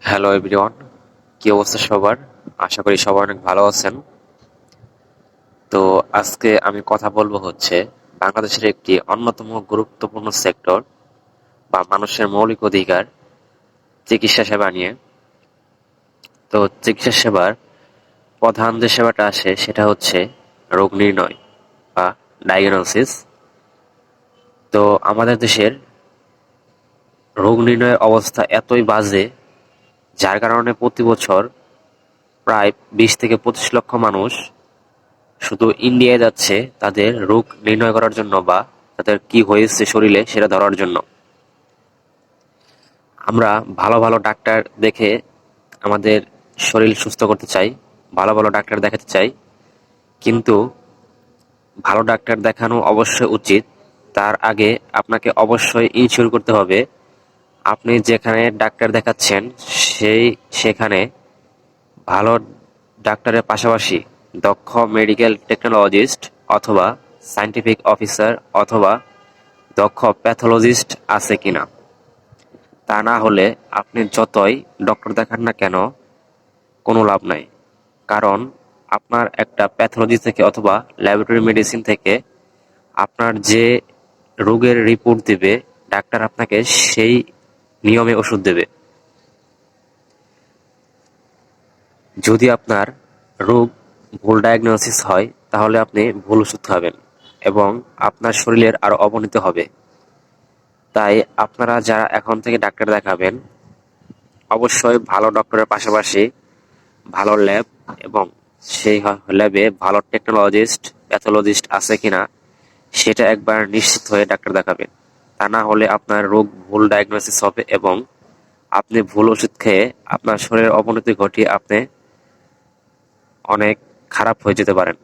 Hello everyone, কি অবস্থা সবার? আশা করি সবাই অনেক ভালো আছেন। তো আজকে আমি কথা বলবো হচ্ছে বাংলাদেশের একটি অন্যতম গুরুত্বপূর্ণ সেক্টর বা মানুষের মৌলিক অধিকার চিকিৎসা সেবা নিয়ে। তো চিকিৎসা সেবার প্রধান যে সেবাটা আসে সেটা হচ্ছে রোগ নির্ণয় বা ডায়াগনোসিস। তো আমাদের দেশের রোগ নির্ণয়ের অবস্থা এতই বাজে, যার কারণে প্রতি বছর প্রায় 20 থেকে 25 লক্ষ মানুষ শুধু ইন্ডিয়ায় যাচ্ছে তাদের রোগ নির্ণয় করার জন্য বা তাদের কি হয়েছে শরীরে সেটা ধরার জন্য। আমরা ভালো ভালো ডাক্তার দেখে আমাদের শরীর সুস্থ করতে চাই, ভালো ভালো ডাক্তার দেখাতে চাই, কিন্তু ভালো ডাক্তার দেখানো অবশ্যই উচিত। তার আগে আপনাকে অবশ্যই ইনশিওর করতে হবে আপনি যেখানে ডাক্তার দেখাচ্ছেন সেখানে ভালো ডাক্তারের পাশাপাশি দক্ষ মেডিকেল টেকনোলজিস্ট অথবা সায়েন্টিফিক অফিসার অথবা দক্ষ প্যাথোলজিস্ট আছে কিনা। তা না হলে আপনি যতই ডক্টর দেখান না কেন, কোনো লাভ নাই। কারণ আপনার একটা প্যাথোলজি থেকে অথবা ল্যাবরেটরি মেডিসিন থেকে আপনার যে রোগের রিপোর্ট দিবে, ডাক্তার আপনাকে সেই নিয়মে ওষুধ দেবে। যদি আপনার রোগ ভুল ডায়াগনোসিস হয় তাহলে আপনি ভুল ওষুধ খাবেন এবং আপনার শরীরের আরো অবনতি হবে। তাই আপনারা যারা এখন থেকে ডাক্তার দেখাবেন, অবশ্যই ভালো ডক্টরের পাশাপাশি ভালো ল্যাব এবং সেই ল্যাবে ভালো টেকনোলজিস্ট প্যাথোলজিস্ট আছে কিনা সেটা একবার নিশ্চিত হয়ে ডাক্তার দেখাবেন। তা না হলে আপনার রোগ ভুল ডায়াগনোসিস হবে এবং আপনি ভুল ওষুধ খেয়ে আপনার শরীরের অবনতি ঘটিয়ে আপনি অনেক খারাপ হয়ে যেতে পারেন।